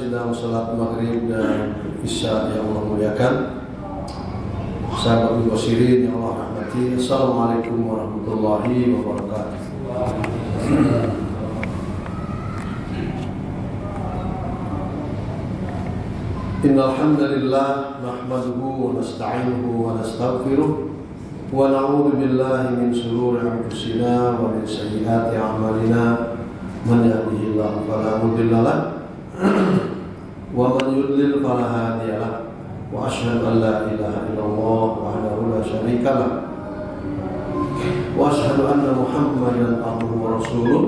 sedang sholat maghrib dan isya yang Allah muliakan, sahabat Basirin yang Allah rahmati. Assalamualaikum warahmatullahi wabarakatuh. Innal hamdalillah nahmaduhu wa nasta'inuhu wa nastaghfiruh wa na'udzu billahi min shururi anfusina wa min sayyiati a'malina. Man yahdihillahu fala mudilla lahu wa man yudlil fala hadiya lahu wa asyhadu an la ilaha illallah wahdahu la syarika lahu wa asyhadu anna Muhammadan abduhu wa rasuluh.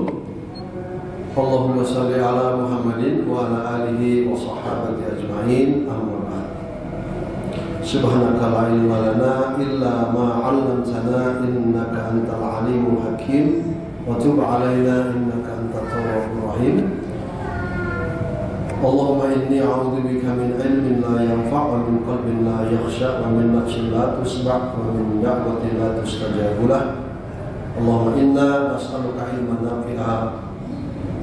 Allahumma shalli ala Muhammadin wa ala alihi wa sahbihi ajma'in. Amma ba'd. Subhanaka la ilma lana illa ma 'allamtana innaka antal alimul hakim wa tub 'alaina innaka antat tawwabur rahim. Allahumma inni a'udzu bika min ilmin la yanfa' wa min qalbin la yakhsha wa min nafsin la tusma' wa min da'watin la tustajabu lah. Allahumma inna nas'aluka ilman nafi'a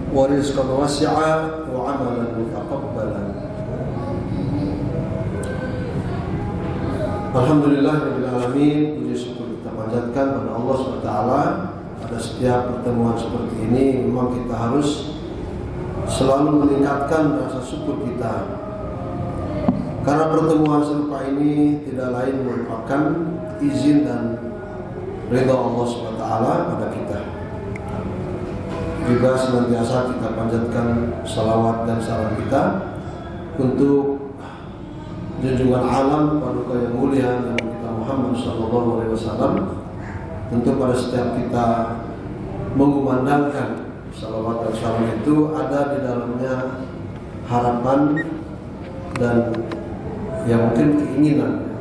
wa rizqan wasi'a wa 'amalan mutaqabbalan. Alhamdulillahirabbil alamin. Puji syukur kita panjatkan pada Allah SWT. Pada setiap pertemuan seperti ini memang kita harus selalu meningkatkan rasa syukur kita, karena pertemuan serupa ini tidak lain merupakan izin dan ridha Allah SWT pada kita. Juga senantiasa kita panjatkan salawat dan salam kita untuk junjungan alam paduka yang mulia Nabi kita Muhammad SAW. Tentu pada setiap kita mengumandangkan salawat dan salam itu ada di dalamnya harapan dan yang mungkin keinginan.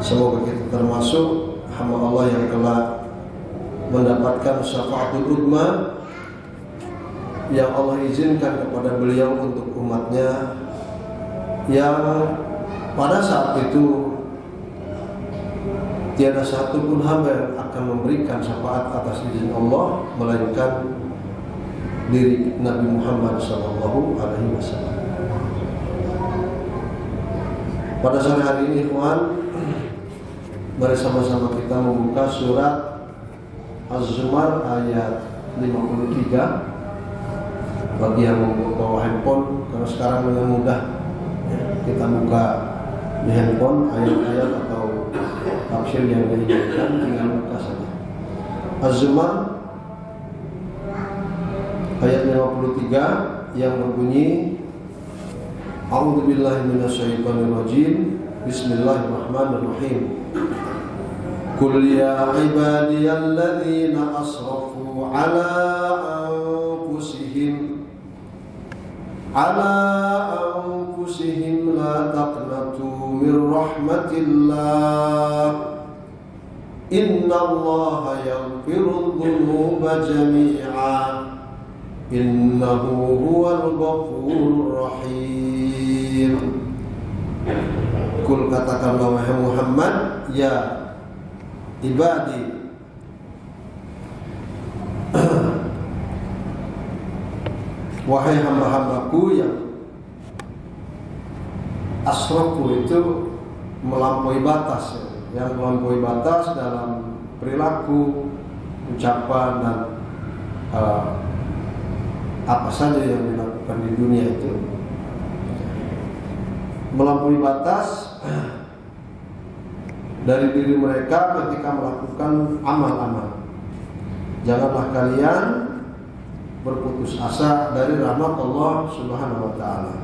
Semoga kita termasuk hamba Allah yang telah mendapatkan syafaatul uzma yang Allah izinkan kepada beliau untuk umatnya, yang pada saat itu tiada satu pun hamba yang akan memberikan syafaat atas izin Allah melainkan diri Nabi Muhammad SAW. Pada sore hari ini, ikhwan, mari sama-sama kita membuka surat Az-Zumar ayat 53. Bagi yang membawa handphone, karena sekarang dengan mudah kita buka di handphone ayat-ayat atau tafsir yang diinginkan, tinggal buka saja. Az-Zumar ayat 53 yang berbunyi, A'udzu billahi minasyaitonir rajim. Bismillahirrahmanirrahim. Qul ya ibadiyalladzina asrafu ala anfusihim la taqnatu min rahmatillah. Innallaha yaghfiru dzunuba jami'a. Innahu huwal ghafurur rahim. Kul, katakanlah wahai Muhammad, ya ibadi, wahai hamba-hambaku yang asrafu itu melampaui batas, yang melampaui batas dalam perilaku, ucapan dan apa saja yang dilakukan di dunia itu, melampaui batas dari diri mereka ketika melakukan amal-amal. Janganlah kalian berputus asa dari rahmat Allah Subhanahu wa taala.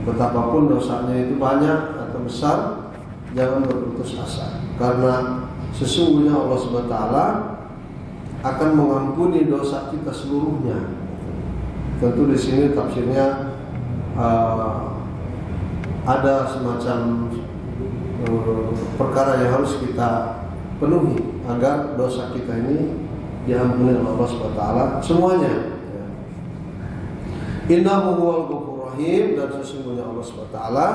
Betapapun dosanya itu banyak atau besar, jangan berputus asa, karena sesungguhnya Allah Subhanahu wa taala akan mengampuni dosa kita seluruhnya. Tentu di sini tafsirnya ada semacam perkara yang harus kita penuhi agar dosa kita ini diampuni oleh Allah Subhanahu wa taala semuanya. Innahu huwal ghafurur rahim, dan sesungguhnya Allah Subhanahu wa taala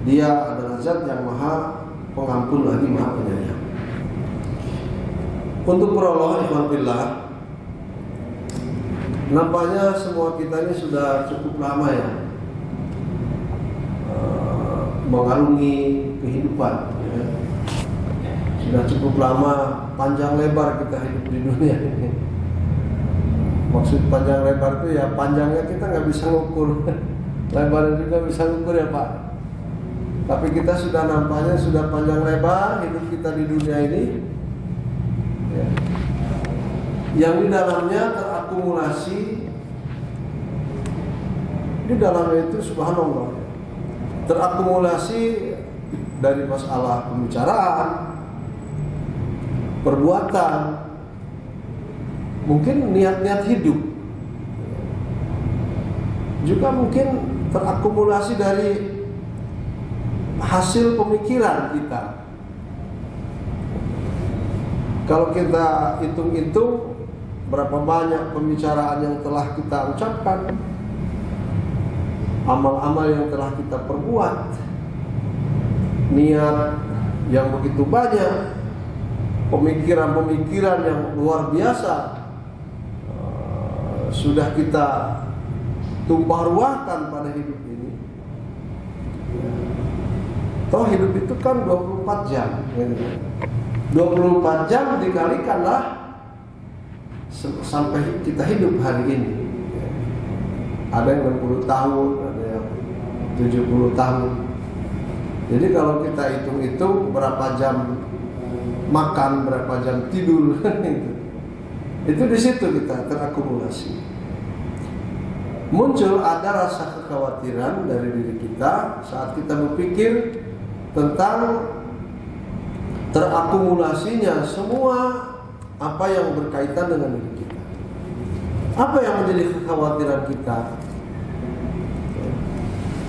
Dia adalah zat yang maha pengampun lagi maha penyayang. Untuk prolog, ikhwan fillah, Nampaknya semua kita ini sudah cukup lama ya mengarungi kehidupan ya. Sudah cukup lama, panjang lebar kita hidup di dunia ini. Maksud panjang lebar itu ya panjangnya kita nggak bisa ngukur, lebarnya juga bisa ngukur ya Pak. Tapi kita sudah nampaknya sudah panjang lebar hidup kita di dunia ini ya. Yang di dalamnya terakumulasi, di dalamnya itu subhanallah terakumulasi dari masalah pembicaraan, perbuatan, mungkin niat-niat hidup, juga mungkin terakumulasi dari hasil pemikiran kita. Kalau kita hitung-hitung berapa banyak pembicaraan yang telah kita ucapkan, amal-amal yang telah kita perbuat, niat yang begitu banyak, pemikiran-pemikiran yang luar biasa sudah kita tumpah ruahkan pada hidup ini. Toh hidup itu kan 24 jam 24 jam dikalikanlah sampai kita hidup hari ini. Ada yang 60 tahun, ada yang 70 tahun. Jadi kalau kita hitung-hitung berapa jam makan, berapa jam tidur, itu di situ kita terakumulasi. Muncul ada rasa kekhawatiran dari diri kita saat kita berpikir tentang terakumulasinya semua apa yang berkaitan dengan diri kita. Apa yang menjadi kekhawatiran kita?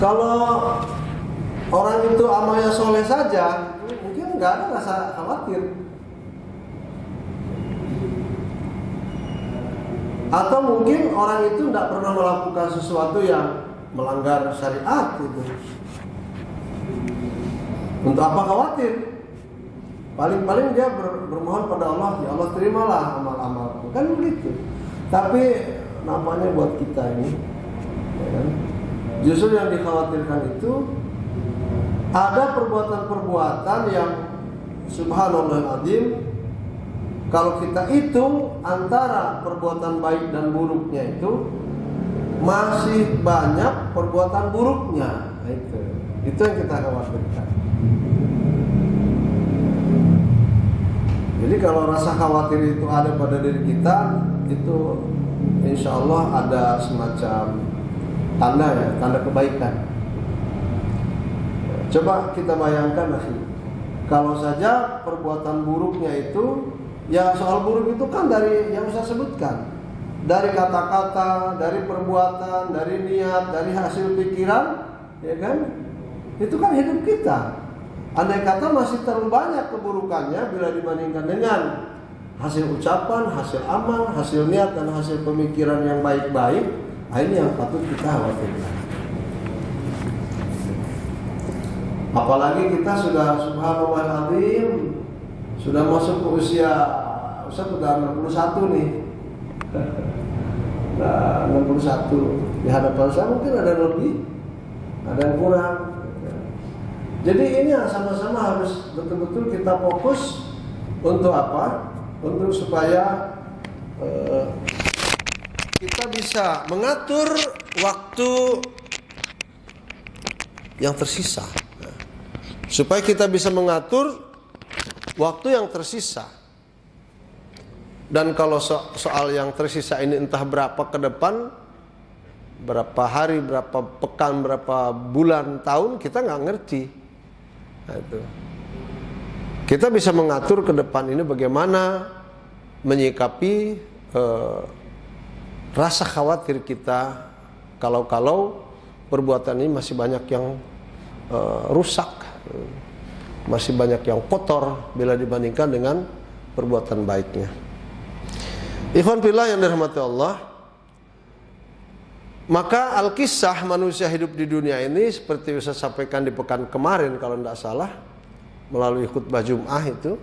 Kalau orang itu amalnya soleh saja, mungkin nggak ada rasa khawatir. Atau mungkin orang itu tidak pernah melakukan sesuatu yang melanggar syariat itu. Untuk apa khawatir? Paling-paling dia bermohon pada Allah, ya Allah terimalah amal-amalku, kan begitu. Tapi namanya buat kita ini, ya kan? Justru yang dikhawatirkan itu ada perbuatan-perbuatan yang subhanallah azim, kalau kita hitung antara perbuatan baik dan buruknya itu masih banyak perbuatan buruknya. Nah, itu yang kita khawatirkan. Jadi kalau rasa khawatir itu ada pada diri kita, itu insya Allah ada semacam tanda ya, tanda kebaikan. Coba kita bayangkan, kalau saja perbuatan buruknya itu, ya soal buruk itu kan dari yang saya sebutkan, dari kata-kata, dari perbuatan, dari niat, dari hasil pikiran, ya kan? Itu kan hidup kita. Andai kata masih terlalu banyak keburukannya bila dibandingkan dengan hasil ucapan, hasil amal, hasil niat dan hasil pemikiran yang baik-baik, ini yang patut kita khawatirkan. Apalagi kita sudah subhanallah azim, sudah masuk ke usia sudah 61 nih. Nah, 61 di hadapan saya mungkin ada yang lebih, ada yang kurang. Jadi ini sama-sama harus betul-betul kita fokus untuk apa? Untuk supaya kita bisa mengatur waktu yang tersisa. Supaya kita bisa mengatur waktu yang tersisa. Dan kalau soal yang tersisa ini entah berapa ke depan, berapa hari, berapa pekan, berapa bulan, tahun, kita nggak ngerti. Nah, itu. Kita bisa mengatur ke depan ini bagaimana menyikapi rasa khawatir kita kalau perbuatan ini masih banyak yang rusak, masih banyak yang kotor bila dibandingkan dengan perbuatan baiknya. Ikhwan fillah yang dirahmati Allah, maka al-kisah manusia hidup di dunia ini seperti saya sampaikan di pekan kemarin kalau tidak salah melalui khutbah Jum'ah itu,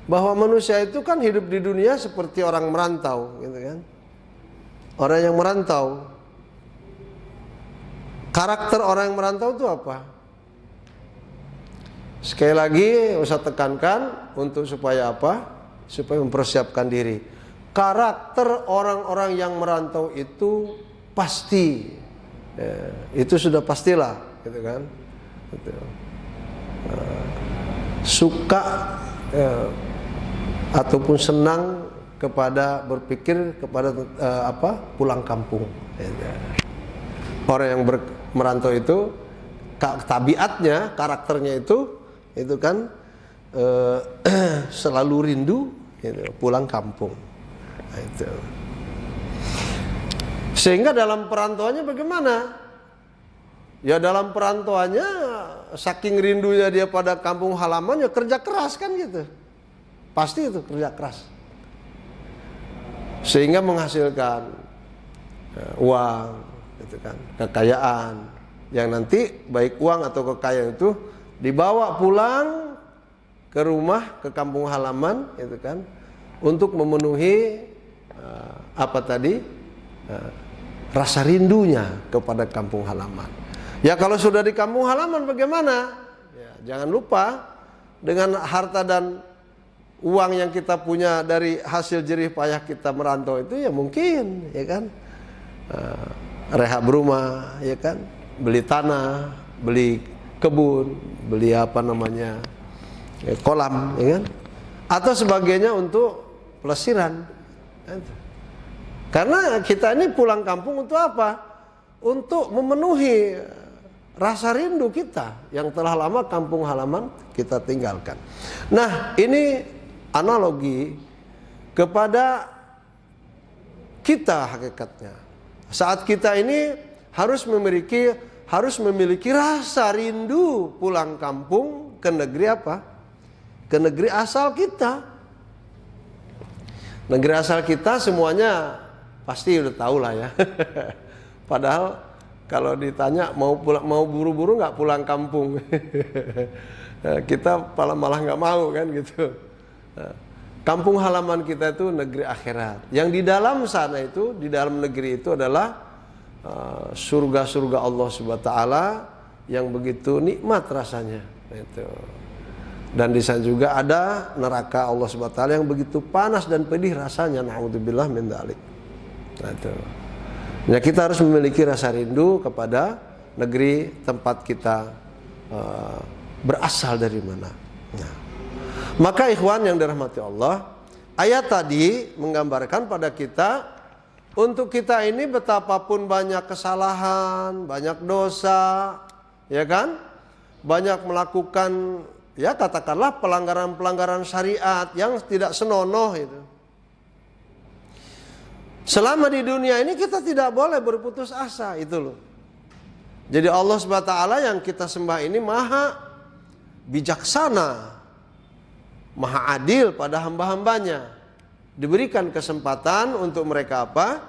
bahwa manusia itu kan hidup di dunia seperti orang merantau gitu kan. orang yang merantau. Karakter orang yang merantau itu apa? Sekali lagi Ustaz tekankan untuk supaya apa? Supaya mempersiapkan diri. Karakter orang-orang yang merantau itu pasti, itu sudah pastilah, gitu kan? Gitu. Suka ataupun senang kepada berpikir kepada pulang kampung. Orang yang merantau itu tabiatnya, karakternya itu kan selalu rindu pulang kampung. Nah, itu. Sehingga dalam perantauannya bagaimana? Ya dalam perantauannya saking rindunya dia pada kampung halamannya kerja keras kan gitu. Pasti itu kerja keras. Sehingga menghasilkan uang, gitu kan, kekayaan yang nanti baik uang atau kekayaan itu dibawa pulang ke rumah, ke kampung halaman, gitu kan, untuk memenuhi rasa rindunya kepada kampung halaman. Ya kalau sudah di kampung halaman bagaimana? Ya, jangan lupa dengan harta dan uang yang kita punya dari hasil jerih payah kita merantau itu ya mungkin, ya kan, rehab rumah, ya kan, beli tanah, beli kebun, beli kolam, ya kan, atau sebagainya untuk pelesiran. Karena kita ini pulang kampung untuk apa? Untuk memenuhi rasa rindu kita yang telah lama kampung halaman kita tinggalkan. Nah, ini analogi kepada kita hakikatnya. Saat kita ini harus memiliki rasa rindu pulang kampung ke negeri apa? Ke negeri asal kita. Negeri asal kita semuanya pasti udah tahu lah ya. Padahal kalau ditanya mau buru-buru nggak pulang kampung, kita malah nggak mau kan gitu. Kampung halaman kita itu negeri akhirat. Yang di dalam sana itu, di dalam negeri itu adalah surga-surga Allah Subhanahu wa taala yang begitu nikmat rasanya. Itu. Dan di sana juga ada neraka Allah Subhanahu wa taala yang begitu panas dan pedih rasanya. Na'udzubillah min dzalik. Nah, itu. Ya, kita harus memiliki rasa rindu kepada negeri tempat kita berasal dari mana. Nah. Maka ikhwan yang dirahmati Allah, ayat tadi menggambarkan pada kita untuk kita ini betapapun banyak kesalahan, banyak dosa, ya kan? Banyak melakukan, ya katakanlah pelanggaran-pelanggaran syariat yang tidak senonoh itu. Selama di dunia ini kita tidak boleh berputus asa, itu loh. Jadi Allah Subhanahu wa taala yang kita sembah ini maha bijaksana, maha adil pada hamba-hambanya. Diberikan kesempatan untuk mereka apa?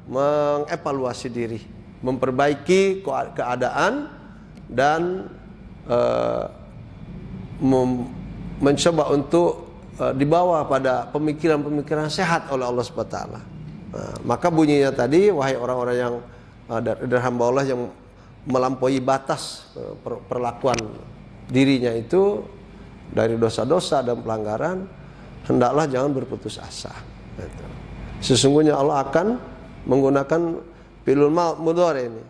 Mengevaluasi diri, memperbaiki keadaan dan mencoba untuk dibawa pada pemikiran-pemikiran sehat oleh Allah Subhanahu wa taala. Nah, maka bunyinya tadi, wahai orang-orang yang dari hamba Allah yang melampaui batas perlakuan dirinya itu dari dosa-dosa dan pelanggaran, hendaklah jangan berputus asa. Sesungguhnya Allah akan menggunakan fi'il mudhari ini,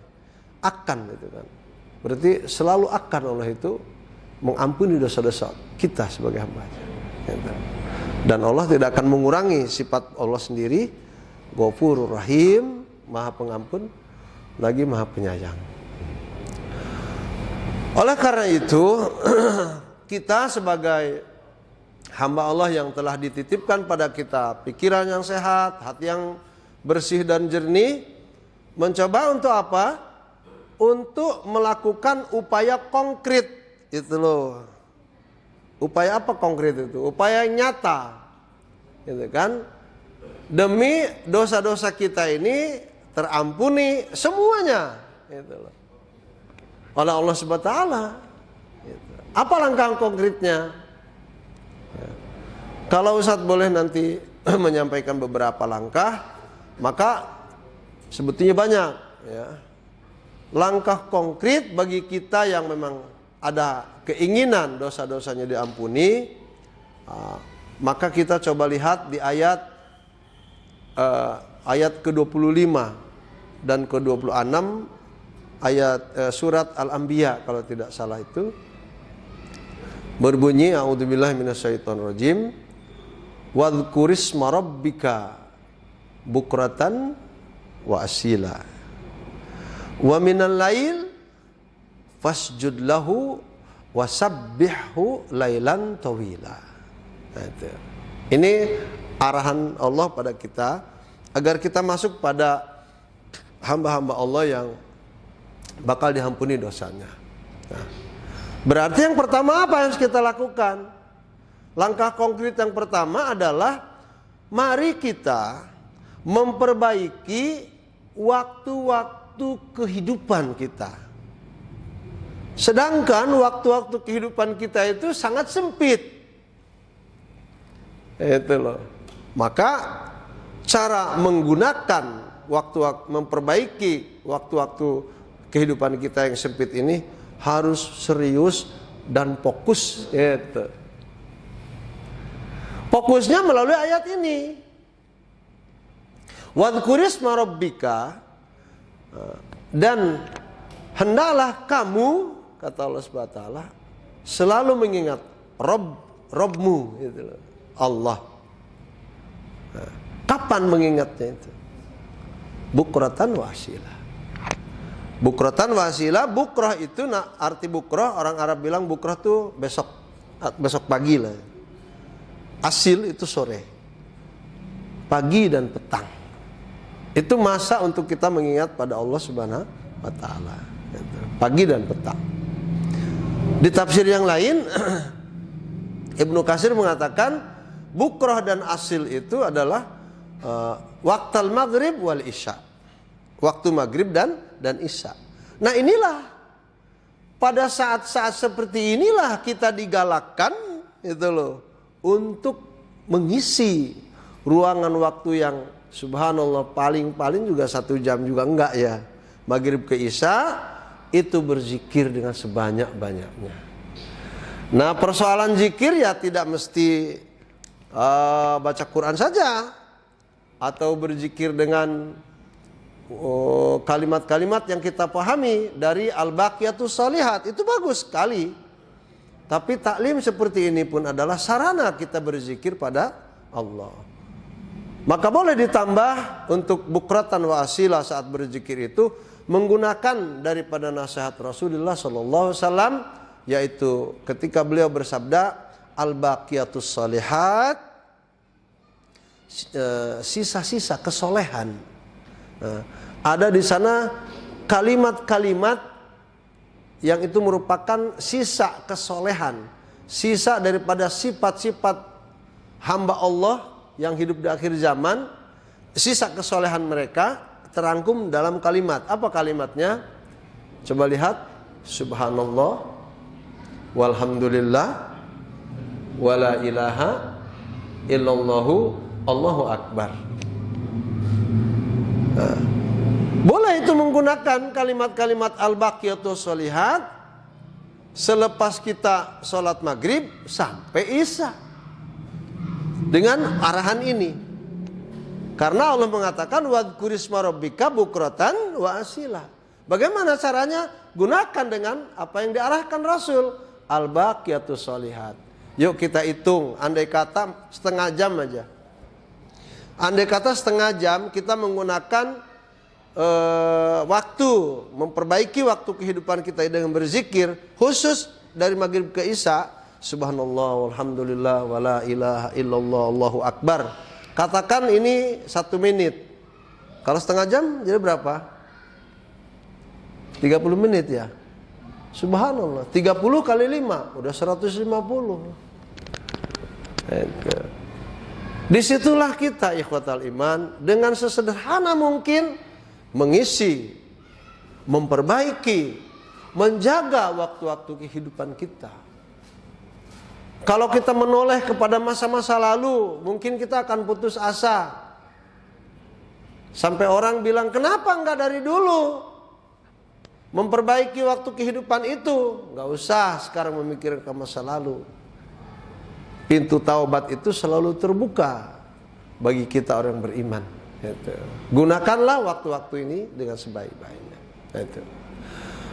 akan, gitu kan. Berarti selalu akan Allah itu mengampuni dosa-dosa kita sebagai hamba-Nya. Dan Allah tidak akan mengurangi sifat Allah sendiri, Ghafurur Rahim, Maha Pengampun, lagi Maha Penyayang. Oleh karena itu, kita sebagai hamba Allah yang telah dititipkan pada kita pikiran yang sehat, hati yang bersih dan jernih, mencoba untuk apa? Untuk melakukan upaya konkret, itu loh. Upaya apa konkret itu? Upaya yang nyata, gitu kan? Demi dosa-dosa kita ini terampuni semuanya, gitu loh, oleh Allah Subhanahu wa taala. Apa langkah konkretnya? Kalau Ustadz boleh nanti menyampaikan beberapa langkah, maka sebetulnya banyak ya. Langkah konkret bagi kita yang memang ada keinginan dosa-dosanya diampuni, maka kita coba lihat di ayat ke-25 dan ke-26 ayat surat Al-Anbiya kalau tidak salah itu berbunyi a'udzubillahi minasyaitonirrajim wadhkurisma rabbika bukratan wa asila wa minal lail fasjud lahu wasabbihhu lailan tawila. Nah, itu. Ini arahan Allah pada kita agar kita masuk pada hamba-hamba Allah yang bakal diampuni dosanya. Nah, berarti yang pertama apa yang harus kita lakukan? Langkah konkret yang pertama adalah mari kita memperbaiki waktu-waktu kehidupan kita. Sedangkan waktu-waktu kehidupan kita itu sangat sempit. Itu loh. Maka cara menggunakan waktu-waktu, memperbaiki waktu-waktu kehidupan kita yang sempit ini harus serius dan fokus. Itu. Fokusnya melalui ayat ini. Wadhkurisma rabbika, dan hendaklah kamu, kata Allah Subhanahu wa taala, selalu mengingat Rabbmu, gitu loh. Allah. Nah, kapan mengingatnya itu? Bukratan wa asila. Bukratan wa asila, bukrah itu arti bukrah orang Arab bilang bukrah itu besok pagi lah. Asil itu sore. Pagi dan petang. Itu masa untuk kita mengingat pada Allah Subhanahu wa taala. Pagi dan petang. Di tafsir yang lain Ibnu Katsir mengatakan bukrah dan asil itu adalah waktal maghrib wal isya. Waktu maghrib dan isya. Nah, inilah pada saat-saat seperti inilah kita digalakkan itu loh untuk mengisi ruangan waktu yang subhanallah paling juga 1 jam juga enggak ya. Maghrib ke isya itu berzikir dengan sebanyak-banyaknya. Nah, persoalan zikir ya tidak mesti baca Quran saja atau berzikir dengan kalimat-kalimat yang kita pahami dari Al-Baqiyatus Shalihat, itu bagus sekali. Tapi taklim seperti ini pun adalah sarana kita berzikir pada Allah. Maka boleh ditambah untuk bukratan wa asila saat berzikir itu menggunakan daripada nasihat Rasulullah SAW, yaitu ketika beliau bersabda Al-Baqiyatus Shalihat, sisa-sisa kesolehan. Nah, ada di sana kalimat-kalimat yang itu merupakan sisa kesolehan, sisa daripada sifat-sifat hamba Allah yang hidup di akhir zaman, sisa kesolehan mereka terangkum dalam kalimat. Apa kalimatnya? Coba lihat. Subhanallah walhamdulillah wala ilaha illallahu Allahu akbar. Nah, boleh itu menggunakan kalimat-kalimat Al-Baqiyatus Shalihat selepas kita sholat maghrib sampai isya dengan arahan ini. Karena Allah mengatakan wadhkurisma rabbika bukratan wa asila. Bagaimana caranya? Gunakan dengan apa yang diarahkan Rasul, Al-Baqiyatus Shalihat. Yuk kita hitung, andai kata setengah jam aja. Andai kata setengah jam kita menggunakan waktu, memperbaiki waktu kehidupan kita dengan berzikir, khusus dari maghrib ke isya, subhanallah walhamdulillah wala ilaha illallah Allahu akbar. Katakan ini 1 menit. Kalau setengah jam jadi berapa? 30 menit ya. Subhanallah, 30 kali 5 udah 150. Disitulah kita ikhwatal iman dengan sesederhana mungkin mengisi, memperbaiki, menjaga waktu-waktu kehidupan kita. Kalau kita menoleh kepada masa-masa lalu, mungkin kita akan putus asa. Sampai orang bilang, kenapa enggak dari dulu memperbaiki waktu kehidupan itu? Enggak usah sekarang memikirkan masa lalu. Pintu taubat itu selalu terbuka bagi kita orang beriman. Gitu. Gunakanlah waktu-waktu ini dengan sebaik-baiknya. Gitu.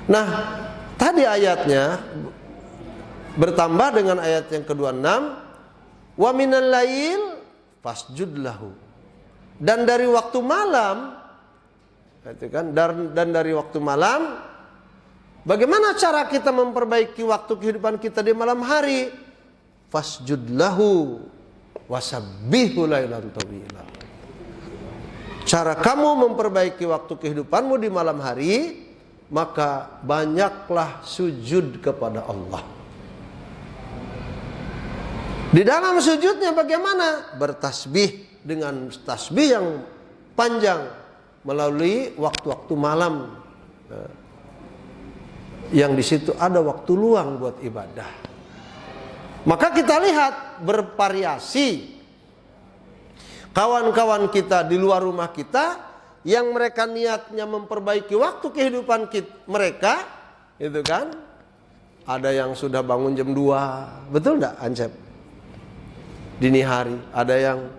Nah, tadi ayatnya bertambah dengan ayat yang ke-26, wa minal lail fasjud lahu. Dan dari waktu malam, gitu kan? Dan dari waktu malam, bagaimana cara kita memperbaiki waktu kehidupan kita di malam hari? Fasjud lahu wasabbihu lailan tawila. Cara kamu memperbaiki waktu kehidupanmu di malam hari, maka banyaklah sujud kepada Allah. Di dalam sujudnya bagaimana? Bertasbih dengan tasbih yang panjang melalui waktu-waktu malam, yang di situ ada waktu luang buat ibadah. Maka kita lihat bervariasi kawan-kawan kita di luar rumah kita yang mereka niatnya memperbaiki waktu kehidupan mereka, itu kan? Ada yang sudah bangun jam 2, betul enggak Ansep? Dini hari, ada yang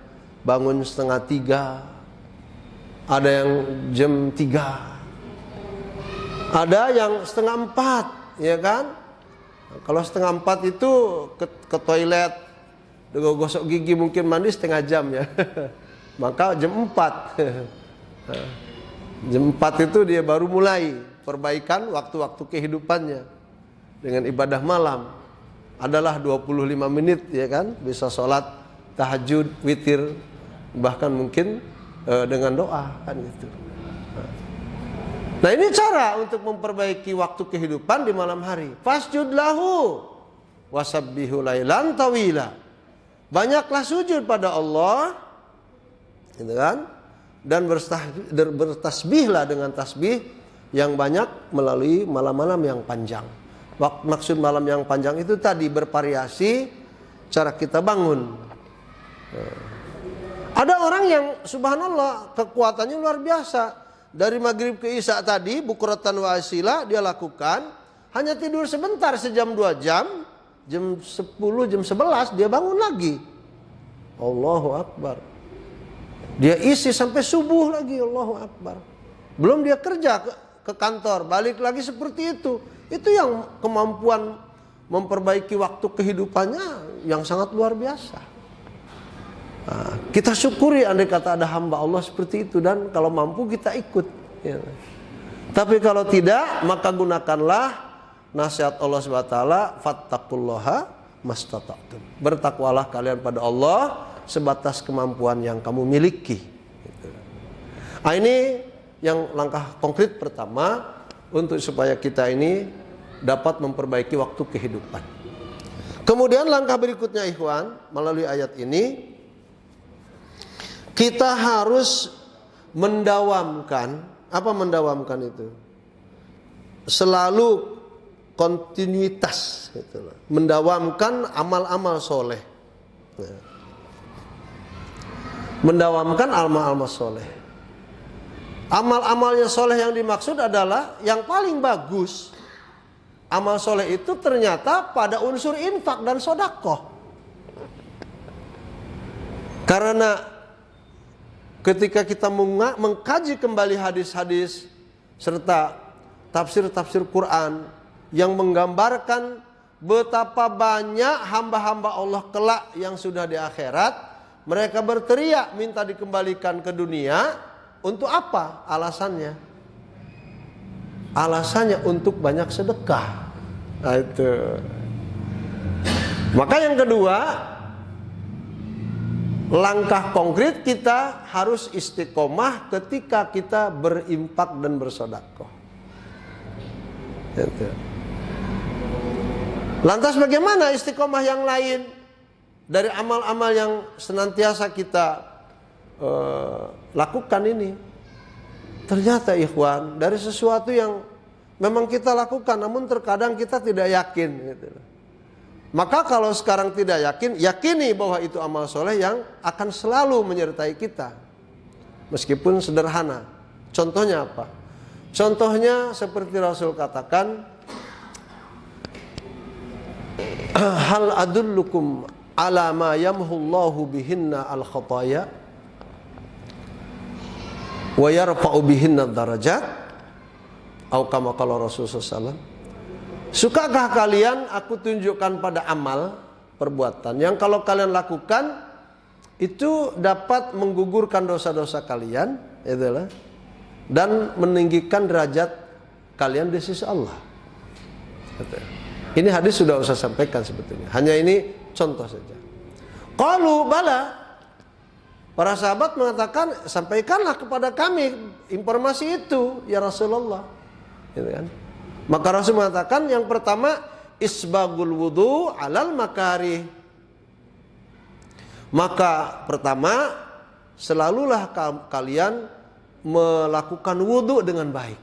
bangun setengah 3, ada yang jam 3, ada yang setengah 4, ya kan? Kalau setengah 4 itu ke toilet, gosok gigi, mungkin mandi setengah jam ya. Maka jam 4 jam 4 itu dia baru mulai perbaikan waktu-waktu kehidupannya dengan ibadah malam. Adalah 25 menit, ya kan? Bisa sholat tahajud, witir, bahkan mungkin dengan doa, kan gitu. Nah, ini cara untuk memperbaiki waktu kehidupan di malam hari. Fasjud lahu wasabbihu lailan tawila. Banyaklah sujud pada Allah, gitu kan? Dan bertasbihlah dengan tasbih yang banyak melalui malam-malam yang panjang. Maksud malam yang panjang itu tadi bervariasi cara kita bangun. Ada orang yang subhanallah kekuatannya luar biasa. Dari maghrib ke isya tadi bukratan wa asila dia lakukan, hanya tidur sebentar sejam 2 jam, jam 10 jam 11 dia bangun lagi. Allahu Akbar. Dia isi sampai subuh lagi, Allahu Akbar. Belum dia kerja ke kantor, balik lagi seperti itu. Itu yang kemampuan memperbaiki waktu kehidupannya yang sangat luar biasa. Nah, kita syukuri andai kata ada hamba Allah seperti itu, dan kalau mampu kita ikut, ya. Tapi kalau tidak, maka gunakanlah nasihat Allah SWT, fattaqullaha mastata'tum. Bertakwalah kalian pada Allah sebatas kemampuan yang kamu miliki. Nah, ini yang langkah konkret pertama untuk supaya kita ini dapat memperbaiki waktu kehidupan. Kemudian langkah berikutnya ikhwan, melalui ayat ini kita harus mendawamkan. Apa mendawamkan itu? Selalu kontinuitas, gitu. Mendawamkan amal-amal soleh. Mendawamkan amal-amal soleh. Amal-amalnya soleh yang dimaksud adalah yang paling bagus. Amal soleh itu ternyata pada unsur infak dan sodakoh. Karena ketika kita mengkaji kembali hadis-hadis serta tafsir-tafsir Quran yang menggambarkan betapa banyak hamba-hamba Allah kelak yang sudah di akhirat, mereka berteriak minta dikembalikan ke dunia. Untuk apa alasannya? Alasannya untuk banyak sedekah. Nah, itu. Maka yang kedua, langkah konkret kita harus istiqomah ketika kita berinfak dan bersedekah. Itu. Lantas bagaimana istiqomah yang lain dari amal-amal yang senantiasa kita lakukan ini? Ternyata ikhwan, dari sesuatu yang memang kita lakukan namun terkadang kita tidak yakin, gitu. Maka kalau sekarang tidak yakin, yakini bahwa itu amal soleh yang akan selalu menyertai kita. meskipun sederhana. Contohnya apa? Contohnya seperti Rasul katakan, hal adullukum ala ma yamhullahu bihinna al-khataya wa yarfa'u bihinna darajat, atau kama qala Rasulullah SAW. Sukakah kalian aku tunjukkan pada amal perbuatan yang kalau kalian lakukan itu dapat menggugurkan dosa-dosa kalian, itulah, dan meninggikan derajat kalian di sisi Allah. Ini hadis sudah saya sampaikan sebetulnya. Hanya ini contoh saja. Qalu bala. Para sahabat mengatakan, sampaikanlah kepada kami informasi itu ya Rasulullah. Gitu kan? Maka Rasul mengatakan yang pertama, isbagul wudu alal makarih. Maka pertama, selalulah kalian melakukan wudu dengan baik.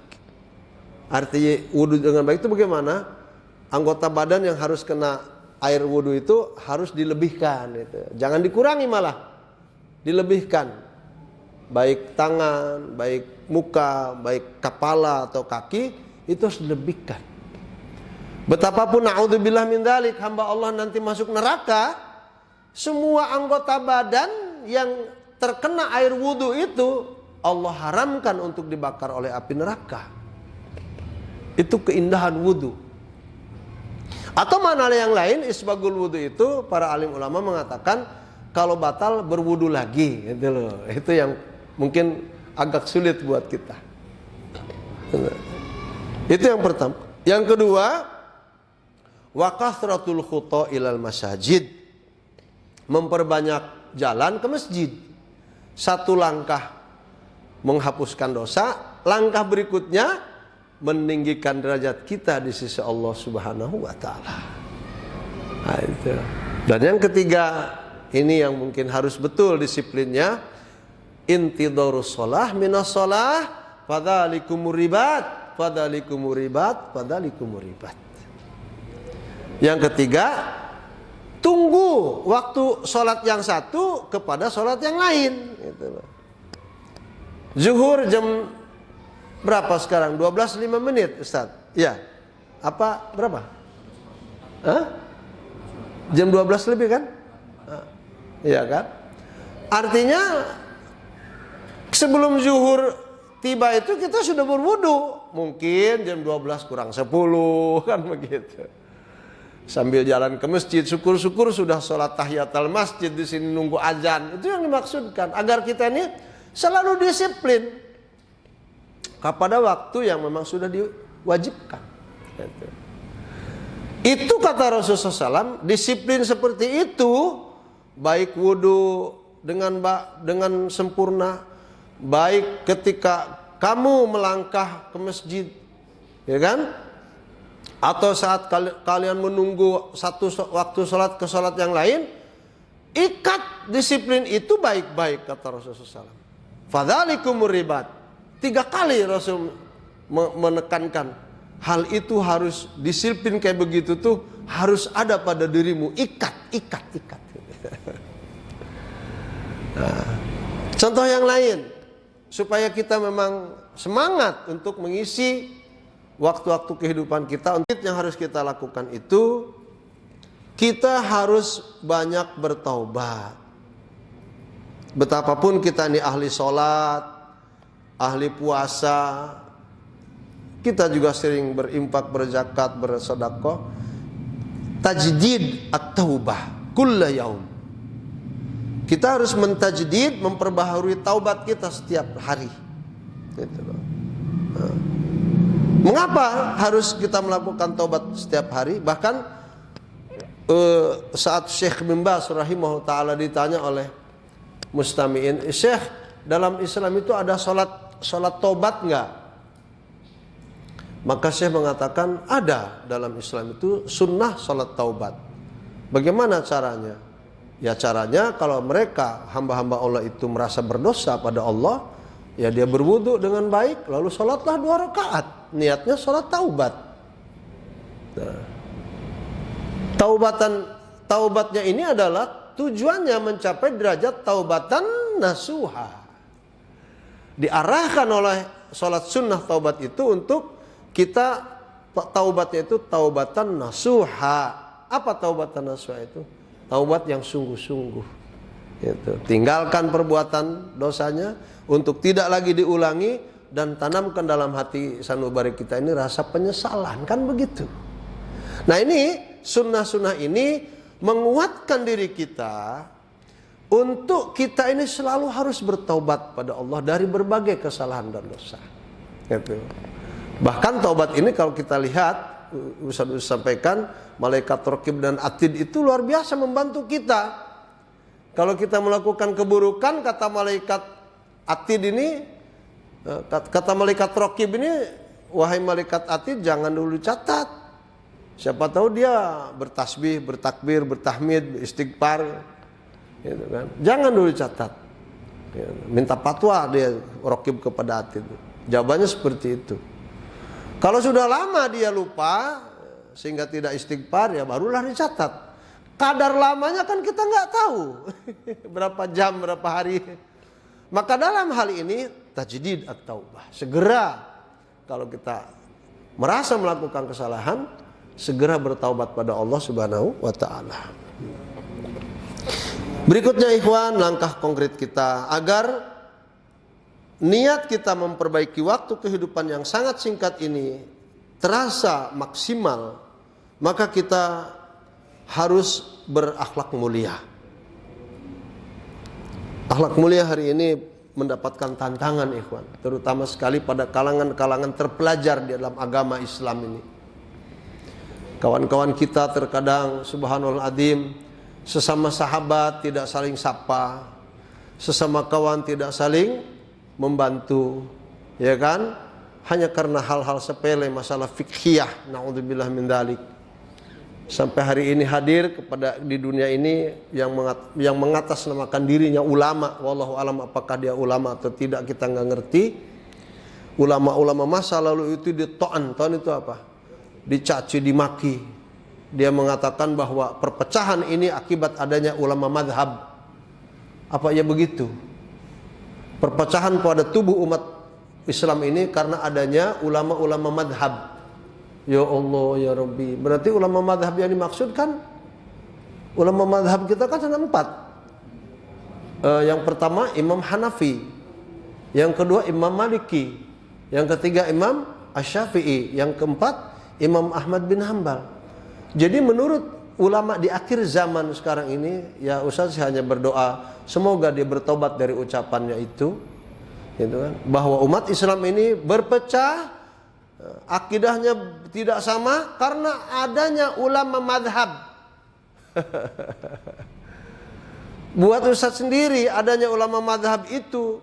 Artinya wudu dengan baik itu bagaimana? Anggota badan yang harus kena air wudu itu harus dilebihkan. Gitu. Jangan dikurangi malah, dilebihkan. Baik tangan, baik muka, baik kepala atau kaki, itu harus dilebihkan. Betapapun na'udzubillah min dzalik, hamba Allah nanti masuk neraka, semua anggota badan yang terkena air wudu itu Allah haramkan untuk dibakar oleh api neraka. Itu keindahan wudu. Atau mana yang lain, isbagul wudu itu para alim ulama mengatakan kalau batal berwudu lagi, gitu loh. Itu yang mungkin agak sulit buat kita. Itu yang pertama. Yang kedua, wa kathratul khuta ilal masajid. Memperbanyak jalan ke masjid. Satu langkah menghapuskan dosa, langkah berikutnya meninggikan derajat kita di sisi Allah Subhanahu wa taala. Nah, itu. Dan yang ketiga, ini yang mungkin harus betul disiplinnya, intidharus shalah minas shalah fadzalikumur ribat, fadzalikumur ribat, fadzalikumur ribat. Yang ketiga, tunggu waktu sholat yang satu kepada sholat yang lain. Gitu. Zuhur jam berapa sekarang? 12.05 menit, Ustaz. Ya. Apa berapa? Hah? Jam 12 lebih kan? Iya kan? Artinya sebelum zuhur tiba itu kita sudah berwudu. Mungkin jam 12 kurang 10 kan begitu. Sambil jalan ke masjid, syukur-syukur sudah sholat tahiyatul masjid di sini nunggu azan. Itu yang dimaksudkan agar kita ini selalu disiplin kepada waktu yang memang sudah diwajibkan. Itu kata Rasulullah SAW, disiplin seperti itu, baik wudu dengan sempurna, baik ketika kamu melangkah ke masjid, ya kan? Atau saat kalian menunggu satu waktu sholat ke sholat yang lain, ikat disiplin itu baik-baik kata Rasulullah SAW. Fadzalikumur ribat. 3 kali Rasul menekankan hal itu harus disiplin kayak begitu tuh harus ada pada dirimu, ikat. Nah, contoh yang lain supaya kita memang semangat untuk mengisi waktu-waktu kehidupan kita. Untuk yang harus kita lakukan itu, kita harus banyak bertaubat. Betapapun kita ini ahli sholat, ahli puasa, kita juga sering berinfak, berzakat, bersedekah. Tajdid at-taubah kulla yaum. Kita harus mentajdid, memperbaharui taubat kita setiap hari. Gitu loh. Nah. Mengapa harus kita melakukan taubat setiap hari? Bahkan saat Syekh bin Baz rahimahullah taala ditanya oleh mustami'in, Syekh, dalam Islam itu ada sholat taubat enggak? Maka Syekh mengatakan ada dalam Islam itu sunnah sholat taubat. Bagaimana caranya? Ya caranya kalau mereka hamba-hamba Allah itu merasa berdosa pada Allah, ya dia berwudu dengan baik, lalu sholatlah 2 rakaat. Niatnya sholat taubat. Nah, taubatnya ini adalah tujuannya mencapai derajat taubatan nasuha. Diarahkan oleh sholat sunnah taubat itu untuk kita, taubatnya itu taubatan nasuha. Apa taubatan nasuha itu? Taubat yang sungguh-sungguh. Gitu. Tinggalkan perbuatan dosanya untuk tidak lagi diulangi, dan tanamkan dalam hati sanubari kita ini rasa penyesalan, kan begitu. Nah, ini sunnah-sunnah ini menguatkan diri kita untuk kita ini selalu harus bertaubat pada Allah dari berbagai kesalahan dan dosa. Gitu. Bahkan taubat ini kalau kita lihat, Ustaz sampaikan, malaikat Raqib dan Atid itu luar biasa membantu kita. Kalau kita melakukan keburukan, kata malaikat Atid ini, kata malaikat Raqib ini, wahai malaikat Atid, jangan dulu catat. Siapa tahu dia bertasbih, bertakbir, bertahmid, istighfar, gitu kan. Jangan dulu catat. Minta fatwa dia Raqib kepada Atid. Jawabannya seperti itu. Kalau sudah lama dia lupa sehingga tidak istighfar, ya barulah dicatat. Kadar lamanya kan kita nggak tahu berapa jam, berapa hari. Maka dalam hal ini tajdid at-taubah. Segera kalau kita merasa melakukan kesalahan, segera bertaubat pada Allah Subhanahu wa taala. Berikutnya ikhwan, langkah konkret kita agar niat kita memperbaiki waktu kehidupan yang sangat singkat ini terasa maksimal, maka kita harus berakhlak mulia. Akhlak mulia hari ini mendapatkan tantangan ikhwan, terutama sekali pada kalangan-kalangan terpelajar di dalam agama Islam ini. Kawan-kawan kita terkadang subhanallah adzim, sesama sahabat tidak saling sapa, sesama kawan tidak saling membantu, ya kan? Hanya karena hal-hal sepele, masalah fikhiyah, naudzubillah min dzalik. Sampai hari ini hadir kepada di dunia ini yang mengatasnamakan dirinya ulama, wallahu alam apakah dia ulama atau tidak kita nggak ngerti. Ulama-ulama masa lalu itu dito'an, to'an itu apa? Dicaci, dimaki. Dia mengatakan bahwa perpecahan ini akibat adanya ulama madhab. Apa ya begitu? Perpecahan pada tubuh umat Islam ini karena adanya ulama-ulama madhab. Ya Allah, ya Rabbi. Berarti ulama madhab yang dimaksudkan, ulama madhab kita kan ada 4. Yang pertama Imam Hanafi, yang kedua Imam Maliki, yang ketiga Imam Asy-Syafi'i, yang keempat Imam Ahmad bin Hambal. Jadi menurut ulama di akhir zaman sekarang ini, ya Ustaz hanya berdoa semoga dia bertobat dari ucapannya itu, gitu kan, bahwa umat Islam ini berpecah, akidahnya tidak sama karena adanya ulama madhab. Buat Ustaz sendiri adanya ulama madhab itu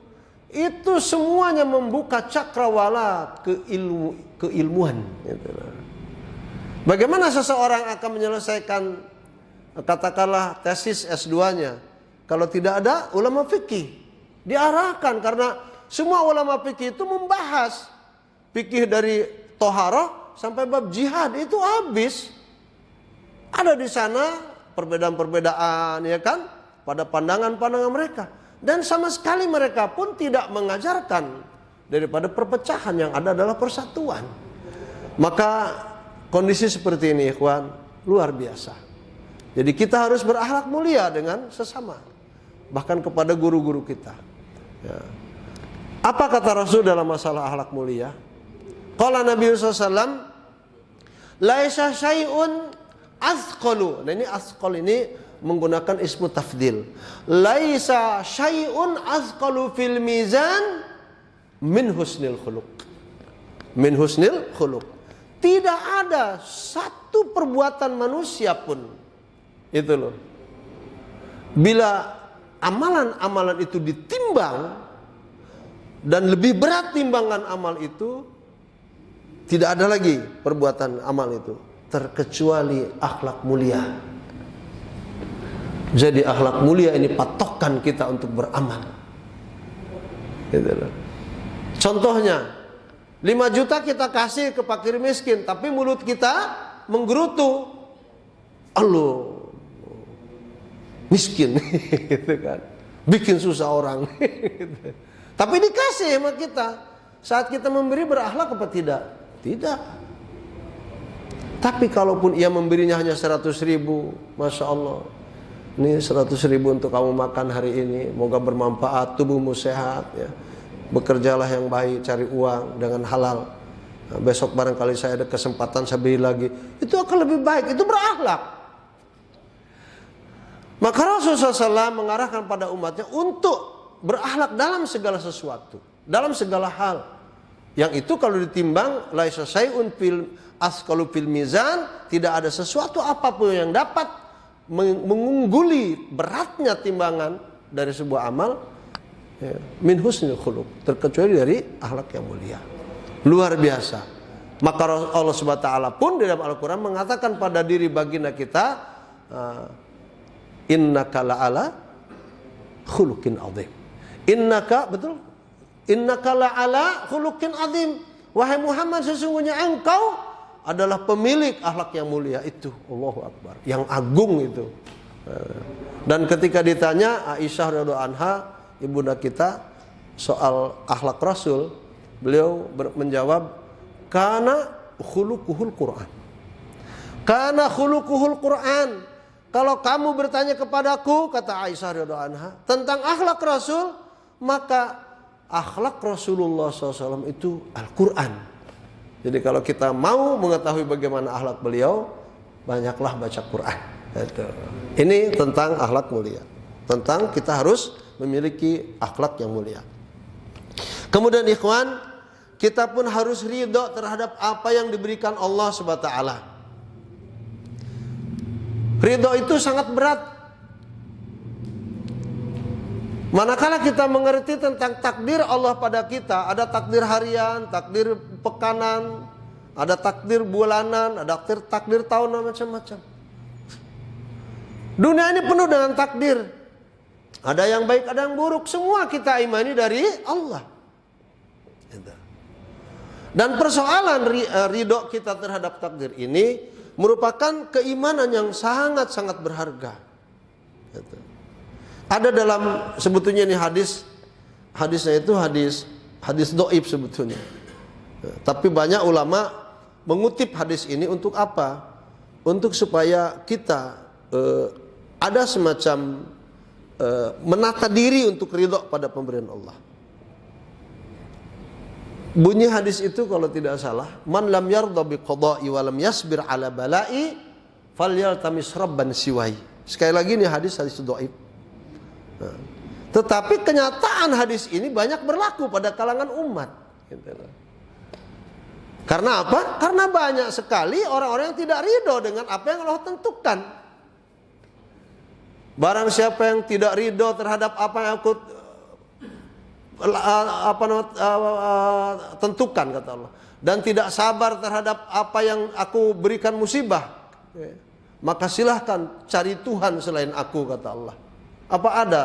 semuanya membuka cakrawala keilmuan. Gitu. Bagaimana seseorang akan menyelesaikan katakanlah tesis S2-nya kalau tidak ada ulama fikih? Diarahkan karena semua ulama fikih itu membahas fikih dari toharoh sampai bab jihad itu habis. Ada di sana perbedaan-perbedaan, ya kan, pada pandangan-pandangan mereka, dan sama sekali mereka pun tidak mengajarkan daripada perpecahan, yang ada adalah persatuan. Maka kondisi seperti ini ikhwan luar biasa. Jadi kita harus berakhlak mulia dengan sesama, bahkan kepada guru-guru kita, ya. Apa kata Rasul dalam masalah akhlak mulia? Qala Nabi SAW, laisa syai'un azqalu. Nah ini azqal ini menggunakan ismu tafdil. Laisa syai'un azqalu fil mizan min husnil khuluq. Min husnil khuluq. Tidak ada satu perbuatan manusia pun, itu loh, bila amalan-amalan itu ditimbang dan lebih berat timbangan amal itu, tidak ada lagi perbuatan amal itu terkecuali akhlak mulia. Jadi akhlak mulia ini patokan kita untuk beramal. Gitu loh. Contohnya 5 juta kita kasih ke fakir miskin, tapi mulut kita menggerutu, Allah miskin, gitu kan, bikin susah orang. Tapi dikasih sama kita. Saat kita memberi berakhlak apa tidak? Tidak. Tapi kalaupun ia memberinya hanya 100.000, Masya Allah, ini 100.000 untuk kamu makan hari ini, moga bermanfaat, tubuhmu sehat ya. Bekerjalah yang baik, cari uang dengan halal. Nah, besok barangkali saya ada kesempatan saya beri lagi. Itu akan lebih baik, itu berakhlak. Maka Rasulullah SAW mengarahkan pada umatnya untuk berakhlak dalam segala sesuatu, dalam segala hal. Yang itu kalau ditimbang, laisa syai'un fil asqalu fil mizan, tidak ada sesuatu apapun yang dapat mengungguli beratnya timbangan dari sebuah amal ya, min husnil khuluq, terkecuali dari akhlak yang mulia. Luar biasa. Maka Allah Subhanahu wa taala pun di dalam Al-Qur'an mengatakan pada diri baginda kita, innaka la'ala khuluqin azim. Innaka, betul? Innaka la'ala khuluqin azim. Wahai Muhammad, sesungguhnya engkau adalah pemilik akhlak yang mulia itu. Allahu Akbar. Yang agung itu. Dan ketika ditanya Aisyah radhiyallahu anha, ibunda kita, soal akhlak Rasul, beliau menjawab, kana khuluquhul Quran. Kana khuluquhul Quran. Kalau kamu bertanya kepadaku, kata Aisyah radhiyallahu anha, tentang akhlak Rasul, maka akhlak Rasulullah SAW itu Al-Quran. Jadi kalau kita mau mengetahui bagaimana akhlak beliau, banyaklah baca Quran. Ini tentang akhlak mulia. Tentang kita harus memiliki akhlak yang mulia. Kemudian ikhwan, kita pun harus ridho terhadap apa yang diberikan Allah Subhanahu wa taala. Ridho itu sangat berat. Manakala kita mengerti tentang takdir Allah pada kita, ada takdir harian, takdir pekanan, ada takdir bulanan, ada takdir tahunan, macam-macam. Dunia ini penuh dengan takdir. Ada yang baik, ada yang buruk, semua kita imani dari Allah. Dan persoalan ridho kita terhadap takdir ini merupakan keimanan yang sangat-sangat berharga. Ada dalam, sebetulnya ini hadisnya itu hadis dhaif sebetulnya. Tapi banyak ulama mengutip hadis ini untuk apa? Untuk supaya kita ada semacam menata diri untuk ridho pada pemberian Allah. Bunyi hadis itu kalau tidak salah, man lam yardha bi qada'i wa lam yasbir ala bala'i falyaltamis rabban siwai. Sekali lagi ini hadis dhaif. Tetapi kenyataan hadis ini banyak berlaku pada kalangan umat. Karena apa? Karena banyak sekali orang-orang yang tidak ridho dengan apa yang Allah tentukan. Barang siapa yang tidak ridho terhadap apa yang aku tentukan, kata Allah, dan tidak sabar terhadap apa yang aku berikan musibah, maka silahkan cari Tuhan selain aku, kata Allah. Apa ada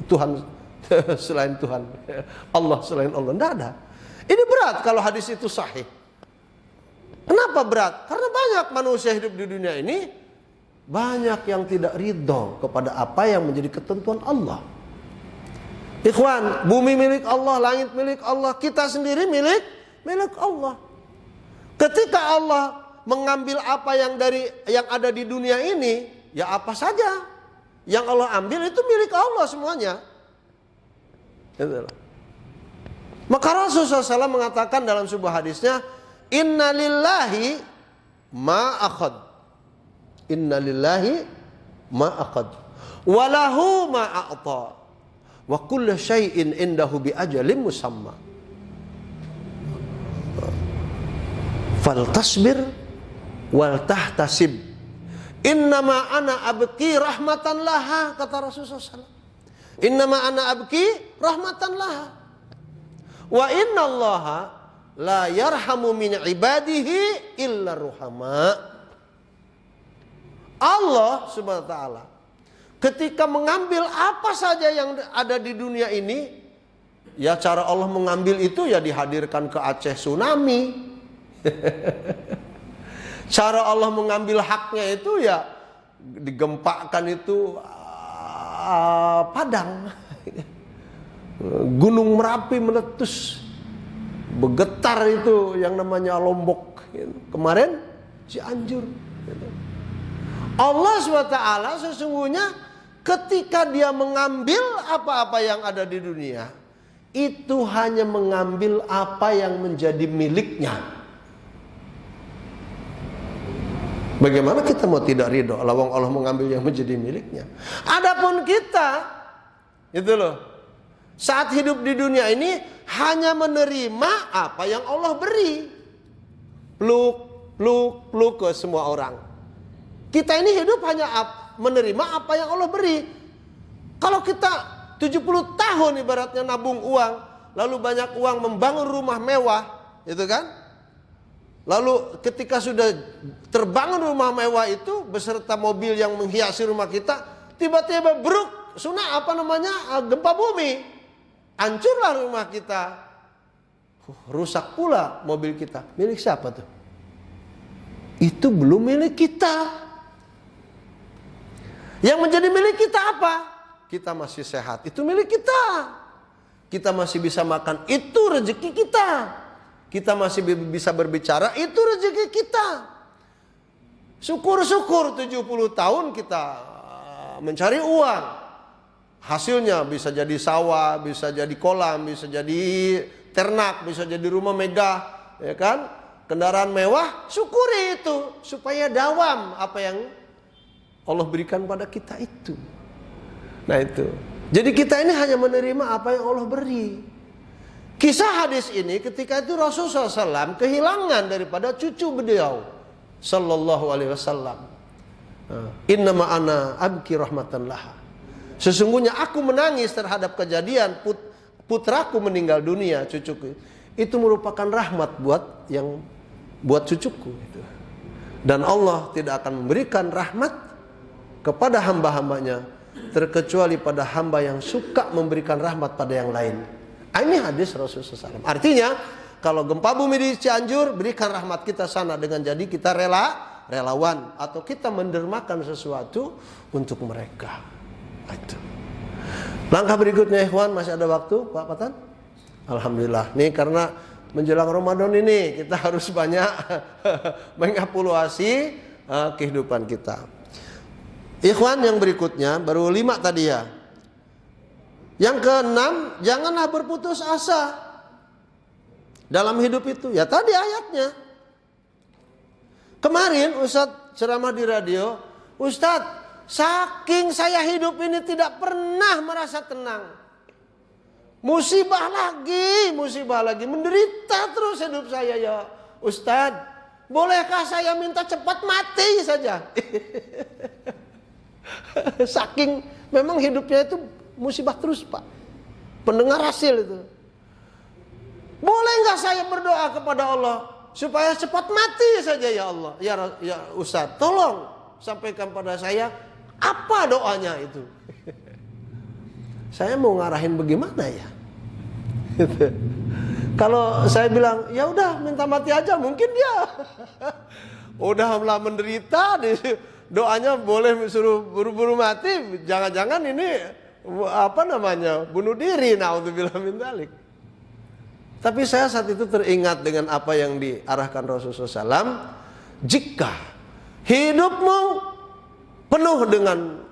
Tuhan selain Tuhan? Allah selain Allah? Tidak ada. Ini berat kalau hadis itu sahih. Kenapa berat? Karena banyak manusia hidup di dunia ini, banyak yang tidak ridho kepada apa yang menjadi ketentuan Allah. Ikhwan, bumi milik Allah, langit milik Allah, kita sendiri milik Allah. Ketika Allah mengambil apa yang ada di dunia ini, ya apa saja yang Allah ambil itu milik Allah semuanya. Maka Rasulullah SAW mengatakan dalam sebuah hadisnya, Inna lillahi ma akhad, Inna lillahi ma akhad, walahu ma a'ta, wa kullu syai'in indahu bi ajalin musamma. Fal tasbir wal tahtasib. Innama ana abki rahmatan laha, kata Rasulullah SAW. Innama ana abki rahmatan laha. Wa inna allaha la yarhamu min ibadihi illa ruhama. Allah Subhanahu wa taala ketika mengambil apa saja yang ada di dunia ini, ya cara Allah mengambil itu ya dihadirkan ke Aceh tsunami. Cara Allah mengambil haknya itu ya digempakan itu Padang. Gunung Merapi meletus, bergetar itu yang namanya Lombok. Kemarin Cianjur. Allah SWT sesungguhnya ketika dia mengambil apa-apa yang ada di dunia, itu hanya mengambil apa yang menjadi miliknya. Bagaimana kita mau tidak ridho lawang Allah mengambil yang menjadi miliknya? Adapun kita, itu loh, saat hidup di dunia ini hanya menerima apa yang Allah beri. Peluk ke semua orang. Kita ini hidup hanya menerima apa yang Allah beri. Kalau kita 70 tahun ibaratnya nabung uang, lalu banyak uang membangun rumah mewah, itu kan? Lalu ketika sudah terbangun rumah mewah itu beserta mobil yang menghiasi rumah kita, tiba-tiba gempa bumi, hancurlah rumah kita, rusak pula mobil kita. Milik siapa tuh? Itu belum milik kita. Yang menjadi milik kita apa? Kita masih sehat, itu milik kita. Kita masih bisa makan, itu rezeki kita. Kita masih bisa berbicara, itu rezeki kita. Syukur-syukur 70 tahun kita mencari uang. Hasilnya bisa jadi sawah, bisa jadi kolam, bisa jadi ternak, bisa jadi rumah megah, ya kan? Kendaraan mewah, syukuri itu supaya dawam apa yang Allah berikan pada kita itu. Nah itu. Jadi kita ini hanya menerima apa yang Allah beri. Kisah hadis ini ketika itu Rasulullah SAW kehilangan daripada cucu beliau Sallallahu Alaihi Wasallam. Innama ana abki rahmatan laha. Sesungguhnya aku menangis terhadap kejadian putraku meninggal dunia, cucuku. Itu merupakan rahmat buat cucuku. Dan Allah tidak akan memberikan rahmat kepada hamba-hambanya terkecuali pada hamba yang suka memberikan rahmat pada yang lain. Ini hadis Rasulullah SAW. Artinya kalau gempa bumi di Cianjur, berikan rahmat kita sana dengan jadi kita relawan atau kita mendermakan sesuatu untuk mereka. Itu. Langkah berikutnya, ikhwan, masih ada waktu, Pak Patan? Alhamdulillah. Nih karena menjelang Ramadan ini kita harus banyak mengevaluasi kehidupan kita. Ikhwan, yang berikutnya baru 5 tadi ya. Yang ke-6, janganlah berputus asa dalam hidup itu. Ya tadi ayatnya. Kemarin Ustadz ceramah di radio, Ustadz, saking saya hidup ini tidak pernah merasa tenang. Musibah lagi, menderita terus hidup saya ya Ustadz. Bolehkah saya minta cepat mati saja? Saking memang hidupnya itu musibah terus, Pak. Pendengar hasil itu. Boleh nggak saya berdoa kepada Allah supaya cepat mati saja ya Allah? Ya Ustaz, tolong sampaikan pada saya apa doanya itu. Saya mau ngarahin bagaimana ya? Kalau saya bilang ya udah minta mati aja, mungkin dia udah menderita, doanya boleh suruh buru-buru mati, jangan-jangan ini bunuh diri, naudzubillah min dzalik. Tapi saya saat itu teringat dengan apa yang diarahkan Rasulullah SAW. Jika hidupmu penuh dengan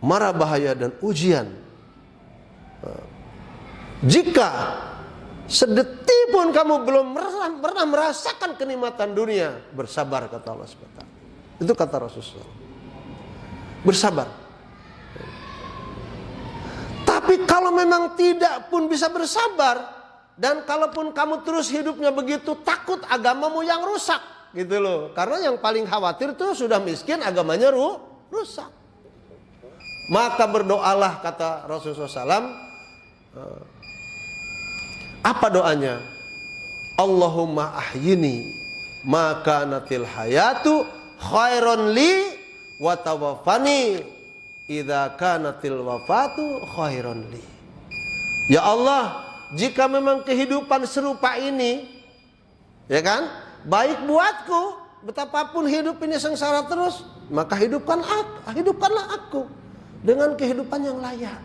mara bahaya dan ujian, jika sedetik pun kamu belum pernah merasakan kenikmatan dunia, bersabar, kata Allah SWT. Itu kata Rasulullah. Bersabar. Tapi kalau memang tidak pun bisa bersabar, dan kalaupun kamu terus hidupnya begitu, takut agamamu yang rusak, gitu loh. Karena yang paling khawatir tuh sudah miskin, agamanya rusak. Maka berdoalah, kata Rasulullah SAW. Apa doanya? Allahumma ahyini maka natil hayatu khairon li wa tawaffani idza kanatil wafatu khairon li. Ya Allah, jika memang kehidupan serupa ini, ya kan, baik buatku, betapapun hidup ini sengsara terus, maka hidupkanlah aku dengan kehidupan yang layak.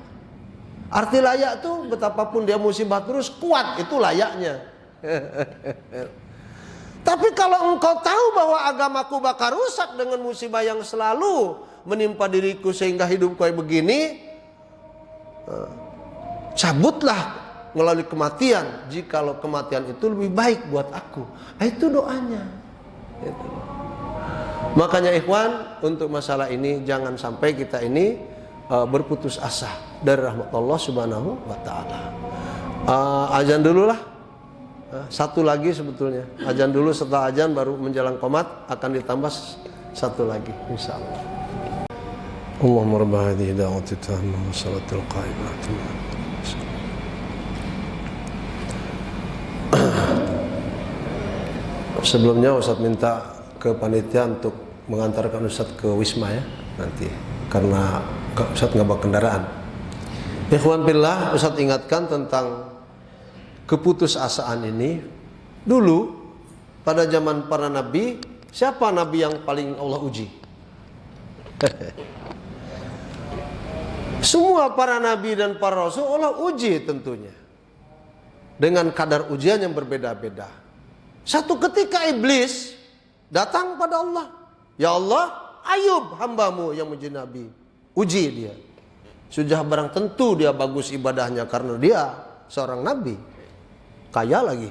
Arti layak tuh betapapun dia musibah terus kuat, itu layaknya. Tapi kalau engkau tahu bahwa agamaku bakal rusak dengan musibah yang selalu menimpa diriku sehingga hidupku kayak begini, cabutlah melalui kematian, jikalau kematian itu lebih baik buat aku. Itu doanya. Itu. Makanya ikhwan, untuk masalah ini jangan sampai kita ini berputus asa dari rahmat Allah Subhanahu wa taala. Azan dululah. Satu lagi sebetulnya. Azan dulu, setelah azan baru menjelang qomat akan ditambah satu lagi insyaallah. Allahumma rabb hadhihi da'wati tammah wa salatul qa'imah. Sebelumnya Ustaz minta ke panitia untuk mengantarkan Ustaz ke Wisma ya nanti, karena Ustaz nggak bawa kendaraan. Ikhwan billah, Ustaz ingatkan tentang keputusasaan ini. Dulu pada zaman para nabi, siapa nabi yang paling Allah uji? Semua para nabi dan para rasul Allah uji tentunya dengan kadar ujian yang berbeda-beda. Satu ketika iblis datang pada Allah, ya Allah, Ayub hambamu yang menjadi nabi, uji dia. Sudah barang tentu dia bagus ibadahnya karena dia seorang nabi, kaya lagi.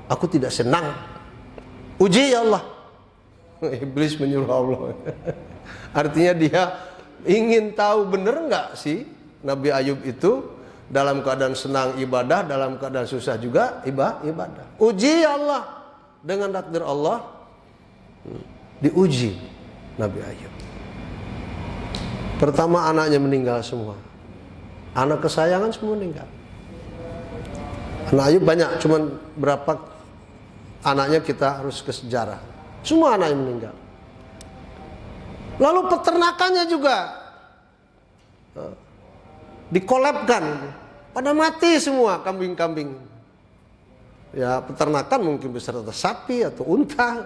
Aku tidak senang, uji ya Allah. Iblis menyuruh Allah. Artinya dia ingin tahu benar nggak sih Nabi Ayub itu dalam keadaan senang ibadah, dalam keadaan susah juga ibadah. Uji ya Allah. Dengan takdir Allah diuji Nabi Ayub. Pertama anaknya meninggal semua. Anak kesayangan semua meninggal. Anak Ayub banyak, cuman berapa anaknya kita harus ke sejarah. Semua anaknya meninggal. Lalu peternakannya juga dikolapkan, pada mati semua kambing-kambing. Ya, peternakan mungkin beserta sapi atau unta.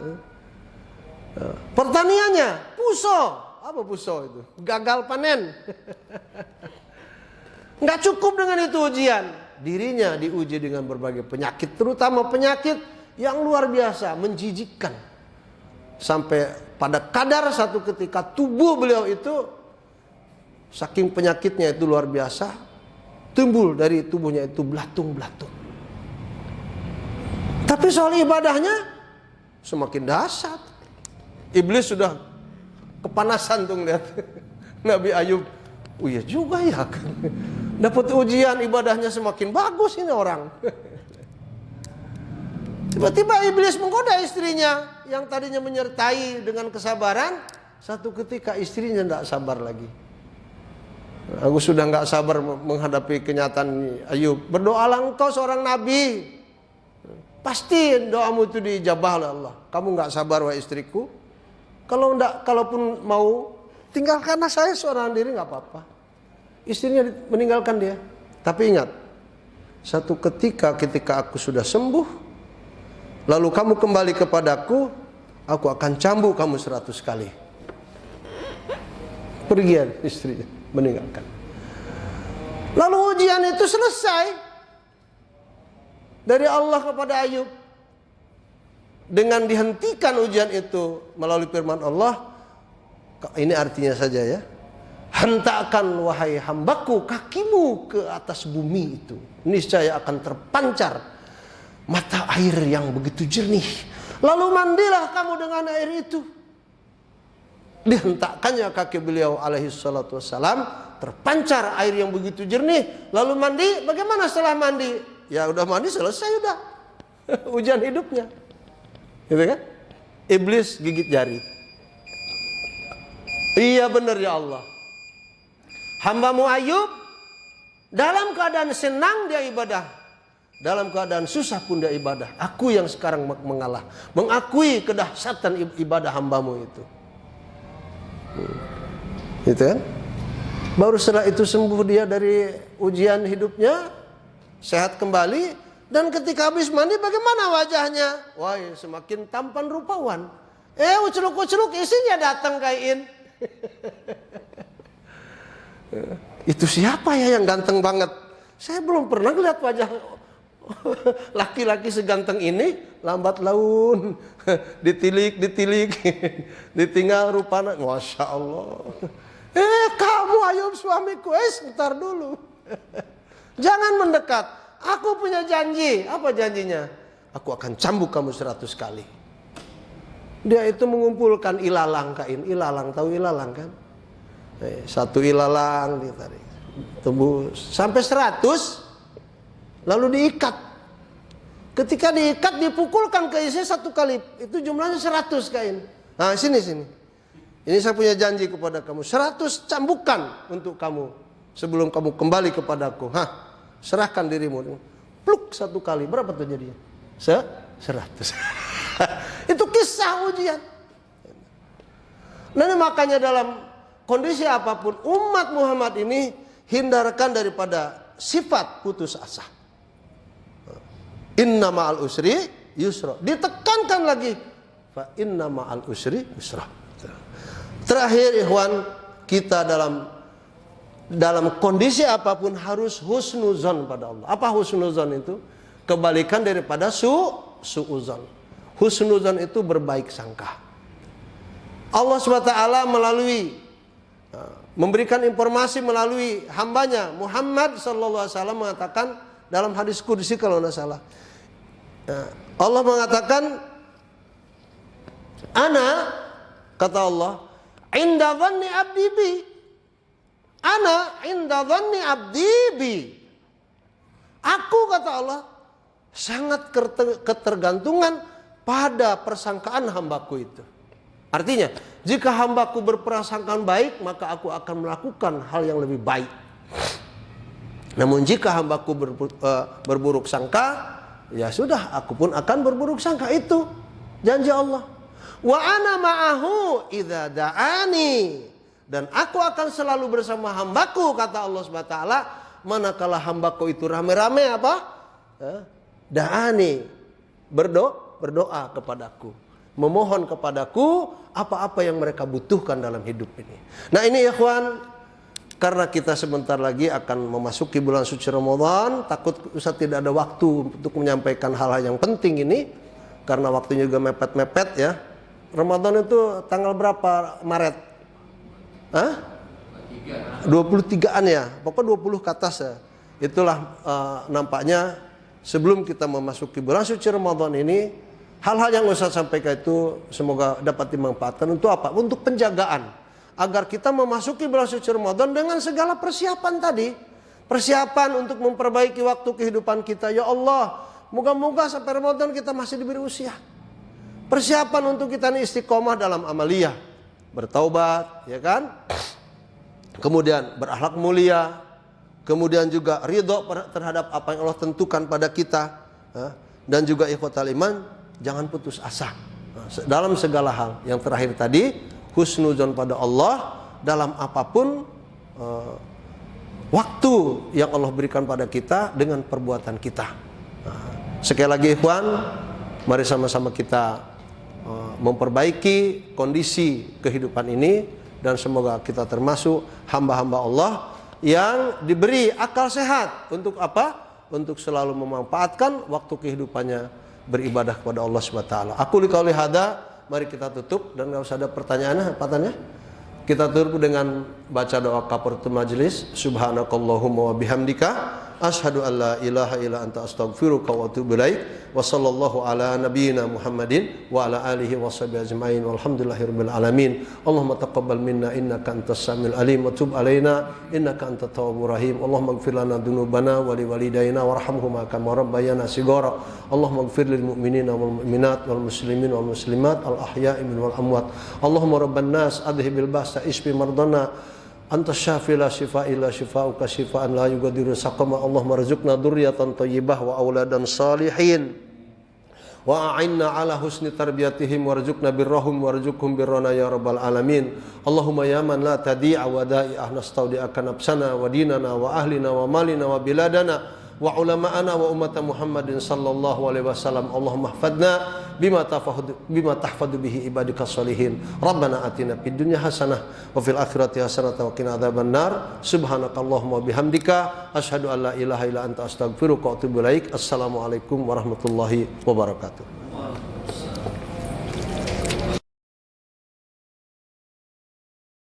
Pertaniannya puso. Apa puso itu? Gagal panen. Nggak cukup dengan itu ujian. Dirinya diuji dengan berbagai penyakit, terutama penyakit yang luar biasa, menjijikkan. Sampai pada kadar satu ketika tubuh beliau itu, saking penyakitnya itu luar biasa, timbul dari tubuhnya itu belatung-belatung. Tapi soal ibadahnya semakin dahsyat. Iblis sudah kepanasan tuh ngeliat Nabi Ayub. Oh iya juga ya, dapat ujian ibadahnya semakin bagus ini orang. Tiba-tiba iblis menggoda istrinya yang tadinya menyertai dengan kesabaran. Satu ketika istrinya tidak sabar lagi. Aku sudah nggak sabar menghadapi kenyataan Ayub. Berdoalah engkau seorang nabi, pasti doamu itu dijabah oleh Allah. Kamu nggak sabar wahai istriku. Kalau enggak, kalaupun mau tinggalkanlah saya seorang diri, nggak apa-apa. Istrinya meninggalkan dia. Tapi ingat, satu ketika aku sudah sembuh, lalu kamu kembali kepadaku, aku akan cambuk kamu 100 kali. Pergian istrinya, meninggalkan. Lalu ujian itu selesai dari Allah kepada Ayub. Dengan dihentikan ujian itu melalui firman Allah, ini artinya saja ya, hentakkan wahai hambaku kakimu ke atas bumi itu, niscaya akan terpancar mata air yang begitu jernih, lalu mandilah kamu dengan air itu. Dihentakkannya kaki beliau alaihi salatu wassalam, terpancar air yang begitu jernih, lalu mandi. Bagaimana setelah mandi? Ya udah mandi selesai udah ujian hidupnya. Gitu kan? Iblis gigit jari. Iya benar ya Allah. Hambamu Ayub dalam keadaan senang dia ibadah, dalam keadaan susah pun dia ibadah. Aku yang sekarang mengalah, mengakui kedahsyatan ibadah hambamu itu. Gitu kan? Baru setelah itu sembuh dia dari ujian hidupnya, sehat kembali. Dan ketika habis mandi bagaimana wajahnya? Wah, semakin tampan rupawan. Uceluk-uceluk isinya datang kain. Itu siapa ya yang ganteng banget? Saya belum pernah lihat wajah laki-laki seganteng ini. Lambat laun, ditilik, ditinggal rupanya. Masya Allah. Kamu Ayub suamiku, sebentar dulu. Jangan mendekat. Aku punya janji. Apa janjinya? Aku akan cambuk kamu 100 kali. Dia itu mengumpulkan ilalang kain. Ilalang, tahu ilalang kan? Satu ilalang ditarik, tembus sampai 100, lalu diikat. Ketika diikat, dipukulkan ke isi 1 kali. Itu jumlahnya 100 kain. Nah, sini. Ini saya punya janji kepada kamu. 100 cambukan untuk kamu sebelum kamu kembali kepadaku. Serahkan dirimu. Pluk 1 kali. Berapa tuh jadinya? 100. Itu kisah ujian. Nah, makanya dalam kondisi apapun umat Muhammad ini hindarkan daripada sifat putus asa. Inna ma'al usri yusra. Ditekankan lagi, fa inna ma'al usri yusra. Terakhir ikhwan, kita dalam kondisi apapun harus husnuzon pada Allah. Apa husnuzon itu? Kebalikan daripada su'uzon. Husnuzon itu berbaik sangka. Allah SWT memberikan informasi melalui hambanya Muhammad sallallahu alaihi wasallam mengatakan dalam hadis qudsi kalau tidak salah. Allah mengatakan, ana, kata Allah, inda dhanni abdi bi. Ana inda dhanni abdi bi. Aku, kata Allah, sangat ketergantungan pada persangkaan hambaku itu. Artinya, jika hambaku berprasangkaan baik, maka aku akan melakukan hal yang lebih baik. Namun jika hambaku berburuk sangka, ya sudah, aku pun akan berburuk sangka. Itu janji Allah. Wa ana ma'ahu idza da'ani. Dan aku akan selalu bersama hambaku, kata Allah SWT, manakala hambaku itu rame-rame apa? Da'ani. Berdoa kepadaku. Memohon kepadaku apa-apa yang mereka butuhkan dalam hidup ini. Nah, ini ya ikhwan, karena kita sebentar lagi akan memasuki bulan suci Ramadan, takut Ustaz tidak ada waktu untuk menyampaikan hal-hal yang penting ini, karena waktunya juga mepet-mepet ya. Ramadan itu tanggal berapa Maret? 23-an ya, pokoknya 20 ke atas ya. Itulah nampaknya sebelum kita memasuki bulan suci Ramadan ini, hal-hal yang Ustaz sampaikan itu semoga dapat dimanfaatkan untuk apa? Untuk penjagaan. Agar kita memasuki bulan suci Ramadan dengan segala persiapan tadi. Persiapan untuk memperbaiki waktu kehidupan kita. Ya Allah, moga-moga sampai Ramadan kita masih diberi usia. Persiapan untuk kita ini istiqomah dalam amaliyah. Bertaubat, ya kan? Kemudian berakhlak mulia. Kemudian juga ridho terhadap apa yang Allah tentukan pada kita. Dan juga ikhwatal iman, jangan putus asa dalam segala hal. Yang terakhir tadi, husnuzon pada Allah dalam apapun waktu yang Allah berikan pada kita dengan perbuatan kita. Sekali lagi ikhwan, mari sama-sama kita memperbaiki kondisi kehidupan ini, dan semoga kita termasuk hamba-hamba Allah yang diberi akal sehat untuk apa? Untuk selalu memanfaatkan waktu kehidupannya beribadah kepada Allah SWT. Aku liqauli hada, mari kita tutup dan nggak usah ada pertanyaan apanya. Kita tutup dengan baca doa kafaratul majelis. Subhanakallahumma wa bihamdika asyhadu an la ilaha illa anta astaghfiruka wa atubu ilaik. Wa sallallahu ala nabiyyina Muhammadin wa ala alihi wa sahbihi ajmain. Walhamdulillahirabbil alamin. Allahumma taqabbal minna innaka antas samiul alim wa tub alaina innaka antat tawwabur rahim. Allahumma ighfir lana dzunubana wa liwalidayna warhamhuma kama rabbayana shighara. Allahumma ighfir lil mu'minina wal mu'minat wal muslimin wal muslimat al ahya'i min wal amwat. Allahumma rabban nas adhibil ba'sa isfi mardana anta syafi la shifa illa shifauka shifaan la yugadiru saqama. Allahumma rizqna dzurriatan thayyibah wa auladan salihin wa a'inna ala husni tarbiyatihim warzuqna birrahum warzuqhum birrana ya rabbal alamin. Allahumma ya man la tadi'a wa da'i'ah nastaudi'aka nafsana wa dinana wa ahlina wa malina wa biladana wa ulama'ana wa ummata Muhammadin sallallahu alaihi wasallam. Allahumma hafadna bima tahfadzu bihi ibadikas sholihin. Rabbana atina fid dunya hasanah wa fil akhirati hasanah wa qina adzabannar. Subhanakallahumma bihamdika asyhadu an la ilaha illa anta astaghfiruka wa atubu ilaik. Assalamualaikum warahmatullahi wabarakatuh.